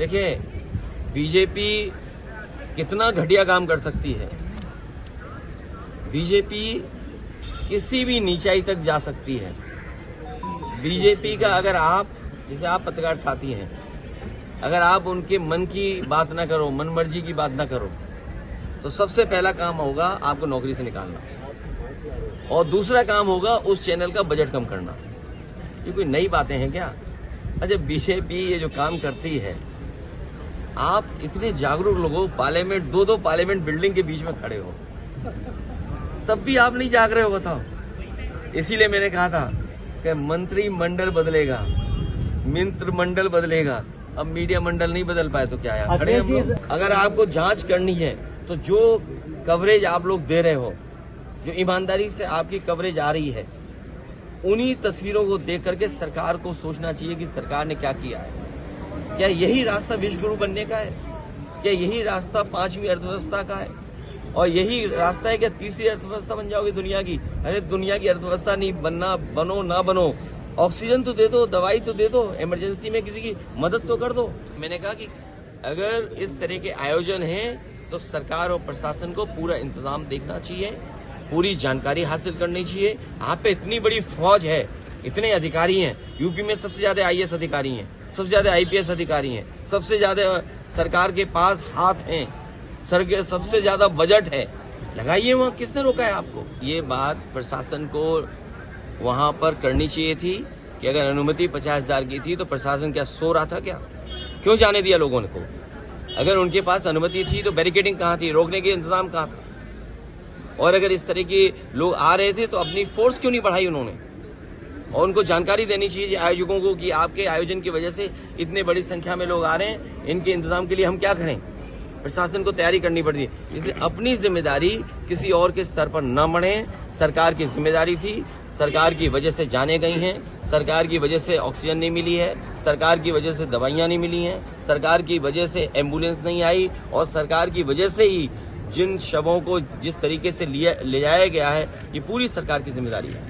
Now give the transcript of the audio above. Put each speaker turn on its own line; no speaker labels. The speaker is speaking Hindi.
देखिए, बीजेपी कितना घटिया काम कर सकती है। बीजेपी किसी भी नीचाई तक जा सकती है। बीजेपी का अगर आप, जैसे आप पत्रकार साथी हैं, अगर आप उनके मन की बात ना करो, मन मर्जी की बात ना करो, तो सबसे पहला काम होगा आपको नौकरी से निकालना, और दूसरा काम होगा उस चैनल का बजट कम करना। ये कोई नई बातें हैं क्या? अच्छा, बीजेपी ये जो काम करती है, आप इतने जागरूक लोगों, पार्लियामेंट, दो पार्लियामेंट बिल्डिंग के बीच में खड़े हो, तब भी आप नहीं जाग रहे हो, बताओ। इसीलिए मैंने कहा था कि मंत्रिमंडल बदलेगा, मित्र मंडल बदलेगा, अब मीडिया मंडल नहीं बदल पाए तो क्या यार, खड़े हम लोग। अगर आपको जांच करनी है तो जो कवरेज आप लोग दे रहे हो, जो ईमानदारी से आपकी कवरेज आ रही है, उन्हीं तस्वीरों को देख करके सरकार को सोचना चाहिए कि सरकार ने क्या किया है। क्या यही रास्ता विश्वगुरु बनने का है? क्या यही रास्ता 5वीं अर्थव्यवस्था का है? और यही रास्ता है क्या तीसरी अर्थव्यवस्था बन जाओगे दुनिया की? अरे दुनिया की अर्थव्यवस्था नहीं बनना, बनो ना बनो, ऑक्सीजन तो दे दो, दवाई तो दे दो, इमरजेंसी में किसी की मदद तो कर दो। मैंने कहा कि अगर इस तरह के आयोजन हैं तो सरकार और प्रशासन को पूरा इंतजाम देखना चाहिए, पूरी जानकारी हासिल करनी चाहिए। आप पे इतनी बड़ी फौज है, इतने अधिकारी हैं, यूपी में सबसे ज्यादा IAS अधिकारी हैं, सबसे ज्यादा IPS अधिकारी हैं, सबसे ज्यादा सरकार के पास हाथ हैं, सबसे ज्यादा बजट है, लगाइए वहां। किसने रोका है आपको? ये बात प्रशासन को वहां पर करनी चाहिए थी कि अगर अनुमति 50,000 की थी तो प्रशासन क्या सो रहा था क्या? क्यों जाने दिया लोगों को? अगर उनके पास अनुमति थी तो बैरिकेडिंग कहाँ थी, रोकने के इंतजाम कहाँ था? और अगर इस तरह के लोग आ रहे थे तो अपनी फोर्स क्यों नहीं बढ़ाई उन्होंने? और उनको जानकारी देनी चाहिए आयोजकों को कि आपके आयोजन की वजह से इतने बड़ी संख्या में लोग आ रहे हैं, इनके इंतजाम के लिए हम क्या करें? प्रशासन को तैयारी करनी पड़ती है। इसलिए अपनी जिम्मेदारी किसी और के सर पर न मढ़े। सरकार की जिम्मेदारी थी, सरकार की वजह से जाने गई हैं, सरकार की वजह से ऑक्सीजन नहीं मिली है, सरकार की वजह से दवाइयां नहीं मिली हैं, सरकार की वजह से एम्बुलेंस नहीं आई, और सरकार की वजह से ही जिन शवों को जिस तरीके से ले जाया गया है, ये पूरी सरकार की जिम्मेदारी है।